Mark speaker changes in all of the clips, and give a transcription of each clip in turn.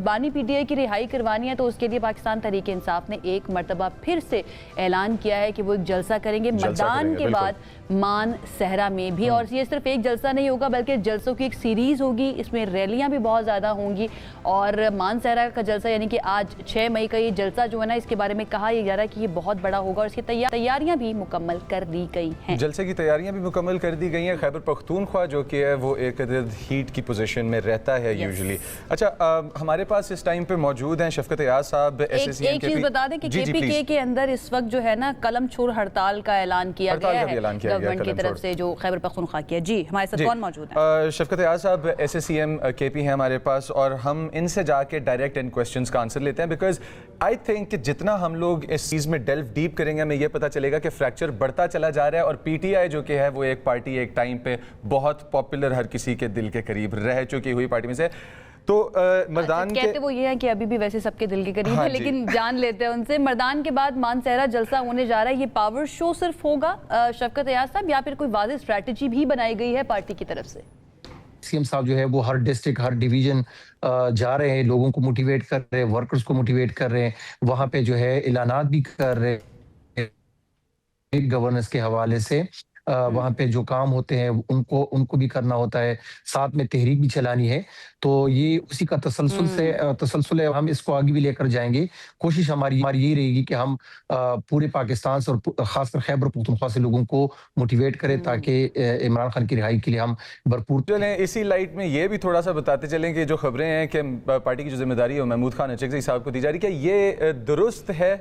Speaker 1: बानी पीटीआई की रिहाई करवानी है तो उसके लिए पाकिस्तान तहरीक इंसाफ ने एक मरतबा फिर से ऐलान किया है कि वो एक जलसा करेंगे मतदान के बाद मान सहरा में भी। और ये सिर्फ एक जलसा नहीं होगा बल्कि जलसों की एक सीरीज होगी, इसमें रैलियां भी बहुत ज़्यादा होंगी। और मान सहरा का जलसा यानी कि आज 6 मई का ये जलसा जो है ना, इसके बारे में कहा यह जा रहा है कि ये बहुत बड़ा होगा और इसकी तैयारियां भी मुकम्मल कर दी गई हैं।
Speaker 2: जलसे की तैयारियां भी मुकम्मल कर दी गई हैं। खैबर पख्तूनख्वा जो कि है वो एक हीट की पोजीशन में रहता है यूजुअली। अच्छा, हमारे पास इस टाइम पे मौजूद हैं शफकत अयाज साहब।
Speaker 1: एक चीज बता दें कि केपीके के अंदर इस वक्त जो है ना कलम छोड़ हड़ताल का ऐलान किया गया है गवर्नमेंट की तरफ से, जो खैबर पख्तूनख्वा की है। जी, हमारे साथ कौन मौजूद है?
Speaker 2: शफकत अयाज साहब SACM KP हैं हमारे पास, और हम इनसे जाके डायरेक्ट इन क्वेश्चंस का आंसर लेते हैं। बिकॉज आई थिंक कि जितना हम लोग इस चीज़ में डेल्व डीप करेंगे हमें ये पता चलेगा कि फ्रैक्चर बढ़ता चला जा रहा है। और PTI जो कि है वो एक पार्टी एक टाइम पे बहुत पॉपुलर, हर किसी के दिल के करीब रह चुकी हुई पार्टी में से। तो मर्दान
Speaker 1: कहते वो ये है कि अभी भी वैसे सबके दिल के करीब है, लेकिन जान लेते हैं उनसे। मर्दान के बाद मान सहरा जलसा होने जा रहा है, ये पावर शो सिर्फ होगा शफकत अयाज साहब, या फिर कोई वाज़ेह स्ट्रैटेजी भी बनाई गई है पार्टी की तरफ से?
Speaker 3: CM साहब जो है वो हर डिस्ट्रिक्ट हर डिवीजन जा रहे हैं, लोगों को मोटिवेट कर रहे हैं, वर्कर्स को मोटिवेट कर रहे हैं, वहां पे जो है ऐलानात भी कर रहे हैं गवर्नेंस के हवाले से। वहाँ पे जो काम होते हैं उनको भी करना होता है, साथ में तहरीक भी चलानी है। तो ये उसी का तसलसल है, हम इसको आगे भी लेकर जाएंगे। कोशिश हमारी यही रहेगी कि हम पूरे पाकिस्तान से और खासकर खैबर पख्तूनख्वा से लोगों को मोटिवेट करें ताकि इमरान खान की रिहाई के लिए हम भरपूर
Speaker 2: चलें। इसी लाइट में ये भी थोड़ा सा बताते चलें कि जो खबरें हैं कि पार्टी की जो जिम्मेदारी है महमूद खान अचकज़ई साहब को दी जा रही है, क्या ये दुरुस्त है?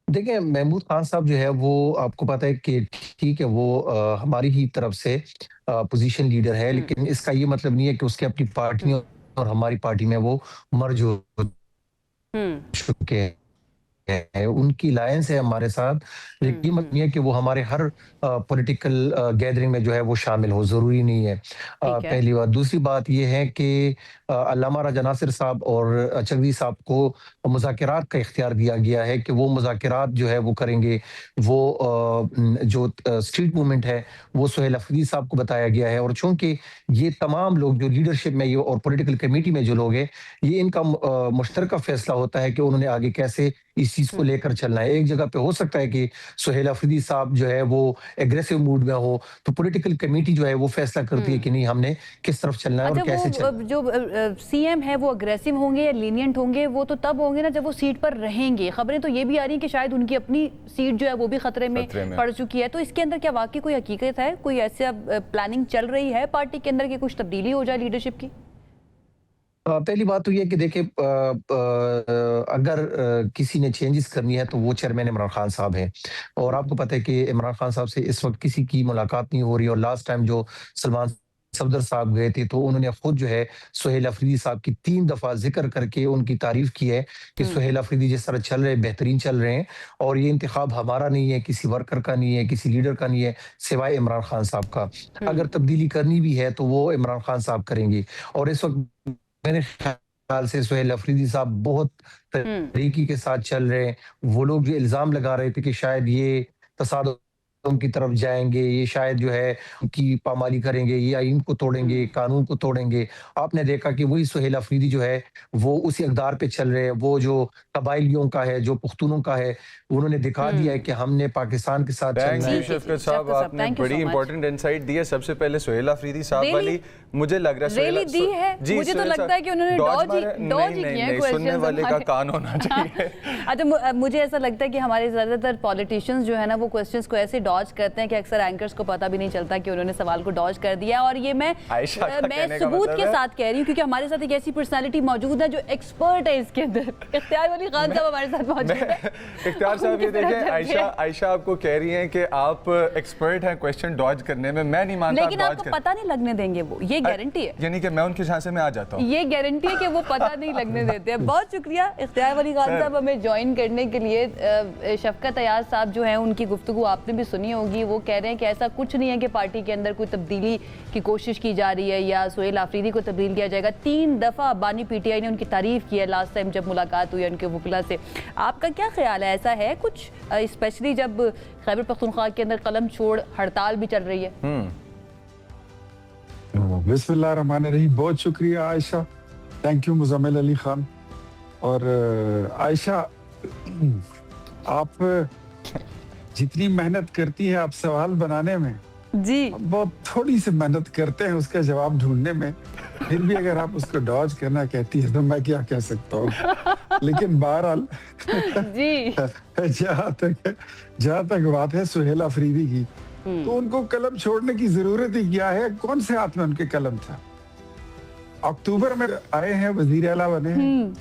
Speaker 3: देखिए, महमूद खान साहब जो है वो आपको पता है कि ठीक है, वो हमारी ही तरफ से पोजीशन लीडर है, लेकिन इसका ये मतलब नहीं है कि उसके अपनी पार्टी और हमारी पार्टी में वो मर्ज हो चुके हैं। उनकी लायंस है हमारे साथ, लेकिन ये मतलब नहीं है कि वो हमारे हर पॉलिटिकल गैदरिंग में जो है वो शामिल हो, जरूरी नहीं है। पहली बात। दूसरी बात ये है कि अल्लामा राजा नासिर साहब और अचकज़ई साहब को मुज़ाकरात का इख्तियार दिया गया है कि वो मुज़ाकरात जो है वो करेंगे। वो जो स्ट्रीट मूवमेंट है वो सुहेल अफरीदी साहब को बताया गया है, और चूंकि ये तमाम लोग जो लीडरशिप में ये और पॉलिटिकल कमेटी में जो लोग हैं, ये इनका मुश्तरका फैसला होता है कि उन्होंने आगे कैसे इस चीज को लेकर चलना है। एक जगह पे हो सकता है कि सुहेल अफरीदी साहब जो है वो एग्रेसिव मूड में हो, तो पॉलिटिकल कमेटी जो है वो फैसला करती है कि नहीं, हमने किस तरफ चलना है और कैसे चलना है।
Speaker 1: जो CM है वो अग्रेसिव होंगे या लीनियंट होंगे, वो तो तब होंगे ना जब वो सीट पर रहेंगे। खबरें तो ये भी आ रही हैं कि शायद उनकी अपनी सीट जो है वो भी खतरे में पड़ चुकी है। तो इसके अंदर क्या वाकई कोई हकीकत है, कोई ऐसा प्लानिंग चल रही है पार्टी के अंदर कि कुछ तब्दीली हो जाए लीडरशिप की?
Speaker 3: पहली बात तो ये कि देखिए, अगर किसी ने चेंजेस करनी है तो वो चेयरमैन इमरान खान साहब हैं, और आपको पता है कि इमरान खान साहब से इस वक्त किसी की मुलाकात नहीं हो रही। और लास्ट टाइम जो सलमान सफदर साहब गए थे तो उन्होंने खुद जो है सुहेल अफरीदी साहब की 3 दफा जिक्र करके उनकी तारीफ की है कि सुहेल अफरीदी जिस तरह चल रहे हैं बेहतरीन चल रहे हैं, और ये इंतखाब हमारा नहीं है, किसी वर्कर का नहीं है, किसी लीडर का नहीं है, सिवाय इमरान खान साहब का। अगर तब्दीली करनी भी है तो वो इमरान खान साहब करेंगे। और इस वक्त मेरे ख्याल से सुहेल अफरीदी साहब बहुत तरीके के साथ चल रहे हैं। वो लोग जो इल्जाम लगा रहे थे कि शायद ये तसादुम की तरफ जाएंगे, ये शायद जो है उनकी पामाली करेंगे, ये आईन को तोड़ेंगे, कानून को तोड़ेंगे, आपने देखा कि वही सुहेल अफरीदी जो है वो उसी इक़दार पे चल रहे हैं। वो जो कबाइलियों का है, जो पुख्तूनों का है, उन्होंने दिखा दिया है कि हमने पाकिस्तान के साथ चलना है।
Speaker 2: शफकत साहब, आपने बड़ी इंपॉर्टेंट इंसाइट दी है। सबसे पहले सुहेल अफरीदी साहब वाली मुझे लग रहा है
Speaker 1: दी है, मुझे तो लगता है कि उन्होंने डॉज ही किया है,
Speaker 2: सुनने वाले का कान होना चाहिए।
Speaker 1: अच्छा, मुझे ऐसा लगता है कि हमारे ज्यादातर पॉलिटिशियंस जो है ना वो क्वेश्चंस को ऐसे डॉज करते हैं कि अक्सर एंकर्स को पता भी नहीं चलता कि उन्होंने सवाल को डॉज कर दिया। और ये मैं सबूत के साथ कह रही हूँ क्योंकि हमारे साथ एक ऐसी पर्सनालिटी मौजूद है जो एक्सपर्ट है इसके अंदर। इख्तियार वली खान साहब हमारे साथ मौजूद है।
Speaker 2: इख्तियार साहब, ये देखें, आयशा आपको कह रही हैं कि आप एक्सपर्ट हैं क्वेश्चन डॉज करने में। मैं नहीं मानता,
Speaker 1: लेकिन आपको पता नहीं लगने देंगे, वो ये गारंटी है।
Speaker 2: यानी कि मैं उनके झांसे में आ जाता हूँ,
Speaker 1: ये गारंटी है कि वो पता नहीं लगने देते हैं। बहुत शुक्रिया इख्तियार वली खान साहब हमें ज्वाइन करने के लिए। शफकत अयाज साहब जो हैं उनकी गुफ्तगू आपने भी सुनी होगी, वो कह रहे हैं कि ऐसा कुछ नहीं है कि पार्टी के अंदर कोई तब्दीली की कोशिश की जा रही है या सुहेल अफरीदी को तब्दील किया जाएगा। 3 दफा बानी PTI ने उनकी तारीफ की है लास्ट टाइम जब मुलाकात हुई उनके वकला से। आपका क्या ख्याल है, ऐसा है कुछ, स्पेशली जब खैबर पख्तूनख्वा के अंदर कलम छोड़ हड़ताल भी चल रही है?
Speaker 4: बिस्मिल्लाहिर्रहमानिर्रहीम। बहुत शुक्रिया आयशा। Thank you Muzammil Ali Khan. और आयशा, आप जितनी मेहनत करती हैं आप सवाल बनाने में,
Speaker 1: जी
Speaker 4: हम बहुत थोड़ी सी मेहनत करते हैं उसका जवाब ढूंढने में। फिर भी अगर आप उसको डॉज करना कहती है तो मैं क्या कह सकता हूँ। लेकिन बहरहाल
Speaker 1: जी
Speaker 4: जहाँ तक बात है सुहेल अफरीदी की, तो उनको कलम छोड़ने की जरूरत ही क्या है? कौन से हाथ में उनके कलम था? अक्टूबर में आए हैं, वजीर आला बने हैं,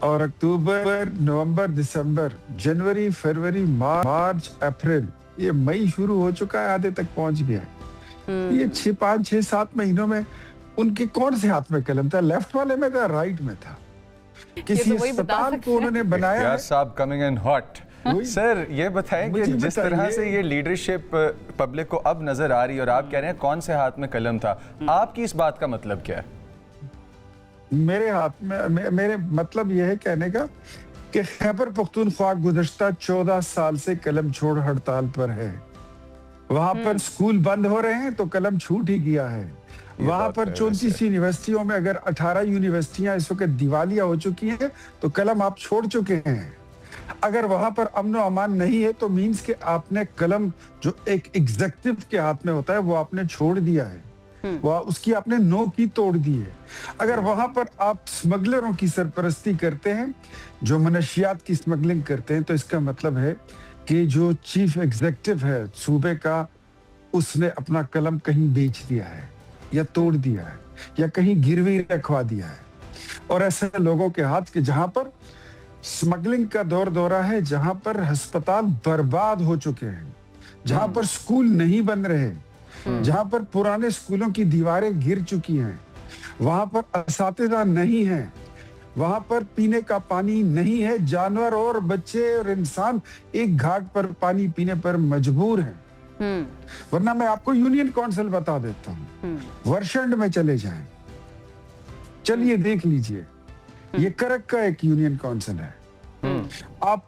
Speaker 4: और अक्टूबर, नवंबर, दिसंबर, जनवरी, फरवरी, मार्च, अप्रैल, ये मई शुरू हो चुका है, आधे तक पहुंच गया है। ये 5-6-7 महीनों में उनके कौन से हाथ में कलम था? लेफ्ट वाले में था, राइट में था? किसी
Speaker 1: तो वही बता
Speaker 4: अस्पताल
Speaker 1: सकते
Speaker 4: को उन्होंने बनाया
Speaker 2: यार
Speaker 4: है?
Speaker 2: साहब कमिंग इन हॉट। सर ये बताएं कि
Speaker 4: मुझे
Speaker 2: जिस तरह
Speaker 4: बताइए।
Speaker 2: से ये लीडरशिप पब्लिक को अब नजर आ रही है और आप कह रहे हैं कौन से हाथ में कलम था, आपकी इस बात का मतलब क्या है?
Speaker 4: मेरे हाथ में मेरे मतलब यह है कहने का कि खैबर पख्तूनख्वा गुज़श्ता 14 साल से कलम छोड़ हड़ताल पर है। वहां पर स्कूल बंद हो रहे हैं तो कलम छूट ही गया है। वहां
Speaker 2: बात
Speaker 4: पर
Speaker 2: है
Speaker 4: 34 यूनिवर्सिटियों में अगर 18 यूनिवर्सिटियां इस वक्त दिवालिया हो चुकी हैं तो कलम आप छोड़ चुके हैं। अगर वहां पर अमन और अमान नहीं है तो मींस के आपने कलम जो एक एग्जीक्यूटिव के हाथ में होता है वो आपने छोड़ दिया है, वह उसकी आपने नो की तोड़ दी है। अगर वहां पर आप स्मगलरों की सरपरस्ती करते हैं, जो मनशियात की स्मगलिंग करते हैं, तो इसका मतलब है कि जो चीफ एग्जीक्यूटिव है सूबे का, उसने अपना कलम कहीं बेच दिया है या तोड़ दिया है या कहीं गिरवी रखवा दिया है। और ऐसे लोगों के हाथ के जहां पर स्मगलिंग का दौर दौरा है, जहां पर अस्पताल बर्बाद हो चुके हैं, जहां पर स्कूल नहीं बन रहे, जहां पर पुराने स्कूलों की दीवारें गिर चुकी हैं, वहां पर असातिज़ा नहीं है, वहां पर पीने का पानी नहीं है, जानवर और बच्चे और इंसान एक घाट पर पानी पीने पर मजबूर हैं। वरना मैं आपको यूनियन काउंसिल बता देता हूँ, वर्षंड में चले जाएं, चलिए देख लीजिए, ये करक का एक यूनियन काउंसिल है। आप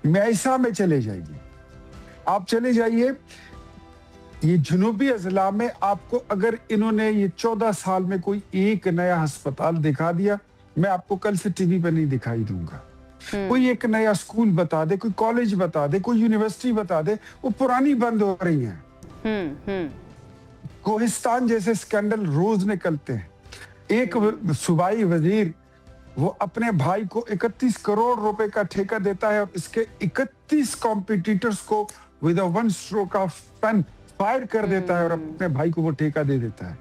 Speaker 4: मैसा में चले जाइए, आप चले जाइए, ये जुनूबी अजला में आपको अगर इन्होंने ये 14 साल में कोई एक नया अस्पताल दिखा दिया, मैं आपको कल से टीवी पर नहीं दिखाई दूंगा। कोई एक नया स्कूल बता दे, कोई कॉलेज बता दे, कोई यूनिवर्सिटी बता दे, वो पुरानी बंद हो रही हैं। कोहिस्तान जैसे स्कैंडल रोज निकलते हैं। एक सूबाई वजीर वो अपने भाई को 31 करोड़ रुपए का ठेका देता है और इसके 31 कॉम्पिटिटर्स को with a one stroke of pen fire कर देता है और अपने भाई को वो ठेका दे देता है।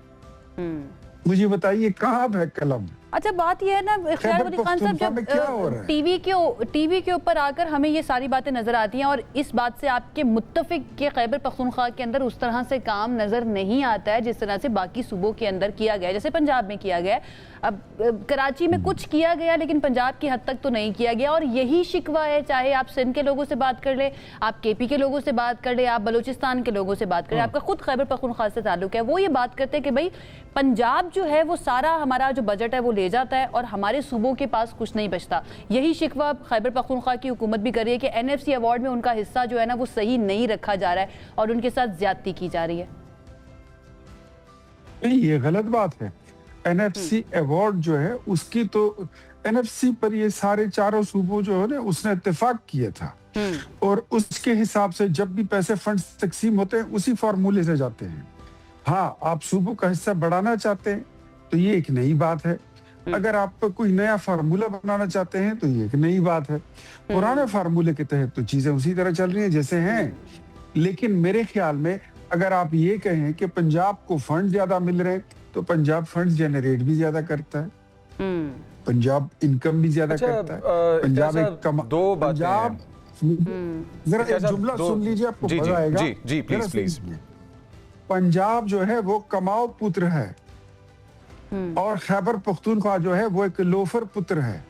Speaker 4: मुझे बताइए कहाँ है कलम?
Speaker 1: अच्छा, बात यह है ना इख्तियार वली खान साहब, जब टीवी के ऊपर आकर हमें ये सारी बातें नजर आती हैं और इस बात से आपके मुत्तफिक के खैबर पख्तूनख्वा के अंदर उस तरह से काम नजर नहीं आता है जिस तरह से बाकी सूबों के अंदर किया गया, जैसे पंजाब में किया गया। अब कराची में कुछ किया गया लेकिन पंजाब की हद तक तो नहीं किया गया, और यही शिकवा है, चाहे आप सिंध के लोगों से बात कर ले, आप केपी के लोगों से बात कर ले, आप बलूचिस्तान के लोगों से बात कर ले, आपका खुद खैबर पख्तूनख्वा से ताल्लुक है, वो ये बात करते हैं कि भाई पंजाब जो है वो सारा हमारा जो बजट है वो ले जाता है और हमारे सूबों के पास कुछ नहीं बचता। यही शिकवा खैबर पख्तूनख्वा की हुकूमत भी कर रही है कि एनएफसी अवार्ड में उनका हिस्सा जो है ना वो सही नहीं रखा जा रहा है और उनके साथ ज्यादती की जा रही है।
Speaker 4: नहीं, ये गलत बात है। एनएफसी अवार्ड जो है उसकी तो एनएफसी पर ये सारे चारों सूबों जो है ना उसने इत्तेफाक किया था और उसके हिसाब से जब भी पैसे फंड तकसीम होते हैं उसी फार्मूले से जाते हैं। हाँ, आप सूबों का हिस्सा बढ़ाना चाहते हैं तो ये एक नई बात है, अगर आप कोई नया फार्मूला बनाना चाहते हैं तो ये एक नई बात है। पुराने फार्मूले के तहत तो चीजें उसी तरह चल रही हैं जैसे हैं। लेकिन मेरे ख्याल में अगर आप ये कहें कि पंजाब को फंड ज्यादा मिल रहे तो पंजाब फंड जनरेट भी ज्यादा करता है, पंजाब इनकम भी ज्यादा करता है। पंजाब एक
Speaker 2: दो
Speaker 4: पंजाब जरा एक जुमला सुन लीजिए, आपको मजा आएगा।
Speaker 2: जी प्लीज प्लीज।
Speaker 4: पंजाब जो है वो कमाओ पुत्र है और खैबर पख्तूनख्वा जो है वो एक लोफर पुत्र है।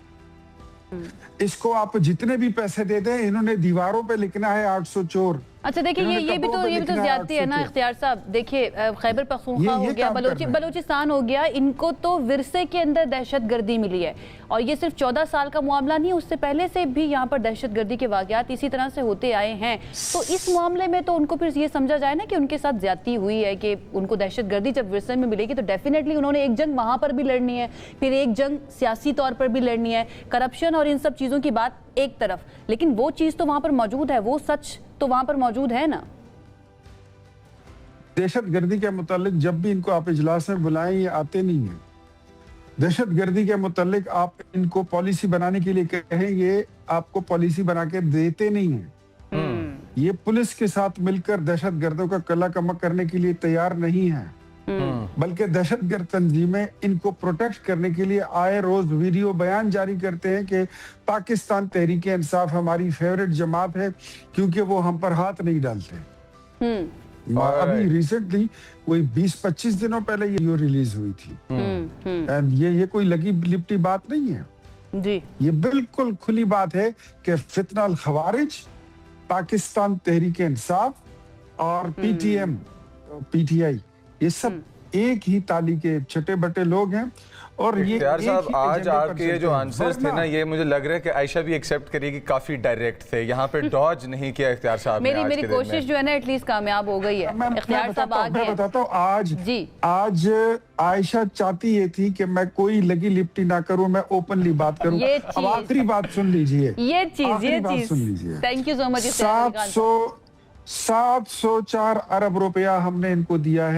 Speaker 4: इसको आप जितने भी पैसे दे दें, इन्होंने दीवारों पे लिखना है 800 चोर,
Speaker 1: अच्छा देखिए ये
Speaker 4: इन्होंने
Speaker 1: भी
Speaker 4: कब्रों
Speaker 1: तो
Speaker 4: पे
Speaker 1: ये भी तो
Speaker 4: लिखना है
Speaker 1: ज्यादती है ना
Speaker 4: आपसे
Speaker 1: इख्तियार साहब। देखिए खैबर पख्तूनख्वा हो
Speaker 4: ये
Speaker 1: गया,
Speaker 4: काम करना है।
Speaker 1: बलूचिस्तान हो गया, इनको तो विरसे के अंदर दहशतगर्दी मिली है। और ये सिर्फ 14 साल का मामला नहीं, उससे पहले से भी यहाँ पर दहशतगर्दी के वाकयात इसी तरह से होते आए हैं। तो इस मामले में तो उनको फिर ये समझा जाए ना कि उनके साथ ज्यादती हुई है, कि उनको दहशतगर्दी जब विरसे में मिलेगी तो डेफिनेटली उन्होंने एक जंग वहां पर भी लड़नी है, फिर एक जंग सियासी तौर पर भी लड़नी है। करप्शन और इन सब चीजों की बात एक तरफ, लेकिन वो चीज तो वहां पर मौजूद है, वो सच तो वहां पर मौजूद है ना।
Speaker 4: दहशतगर्दी के मुतालिक जब भी इनको आप इजलास में बुलाएं ये आते नहीं है। दहशतगर्दी के मुतालिक आप इनको पॉलिसी बनाने के लिए कहें, ये आपको पॉलिसी बना के देते नहीं है। ये पुलिस के साथ मिलकर दहशतगर्दों का कला कमक करने के लिए तैयार नहीं है, बल्कि दहशतगर्द तंजीमें इनको प्रोटेक्ट करने के लिए आए रोज वीडियो बयान जारी करते हैं कि पाकिस्तान तहरीक इंसाफ हमारी फेवरेट जमात है क्योंकि वो हम पर हाथ नहीं डालते। अभी रिसेंटली कोई 20-25 दिनों पहले ये रिलीज हुई थी। एंड ये कोई लगी लिपटी बात नहीं है
Speaker 1: जी,
Speaker 4: ये बिल्कुल खुली बात है कि फितना अल खवारिज, पाकिस्तान तहरीक इंसाफ और पीटीएम पीटीआई ये सब एक ही ताली के छठे बटे लोग हैं। और ये
Speaker 2: इख्तियार
Speaker 4: एक
Speaker 2: साहब
Speaker 4: ही
Speaker 2: आज
Speaker 4: एजेंडे पर
Speaker 2: आपके ये
Speaker 4: चलते
Speaker 2: जो
Speaker 4: हैं।
Speaker 2: आंसर्स थे
Speaker 4: वरना
Speaker 2: ना, ये मुझे लग रहा है कि आयशा भी एक्सेप्ट करेगी, काफी डायरेक्ट थे, यहाँ पे डॉज नहीं किया इख्तियार साहब ने आज
Speaker 1: मेरी
Speaker 2: के दिन में।
Speaker 1: कोशिश जो है ना एटलीस्ट कामयाब हो गई है। इख्तियार साहब आ
Speaker 4: मैं
Speaker 1: गए।
Speaker 4: बताता हूँ
Speaker 1: जी।
Speaker 4: आज आयशा चाहती ये थी कि मैं कोई लगी लिपटी ना करूं, मैं ओपनली बात करूं।
Speaker 1: ये
Speaker 4: अब
Speaker 1: चीज-
Speaker 4: आखिरी बात सुन लीजिए,
Speaker 1: ये
Speaker 4: आखिरी बात सुन
Speaker 1: चीज
Speaker 4: लीजिए।
Speaker 1: Thank you so much.
Speaker 4: 704 अरब रुपया हमने इनको दिया है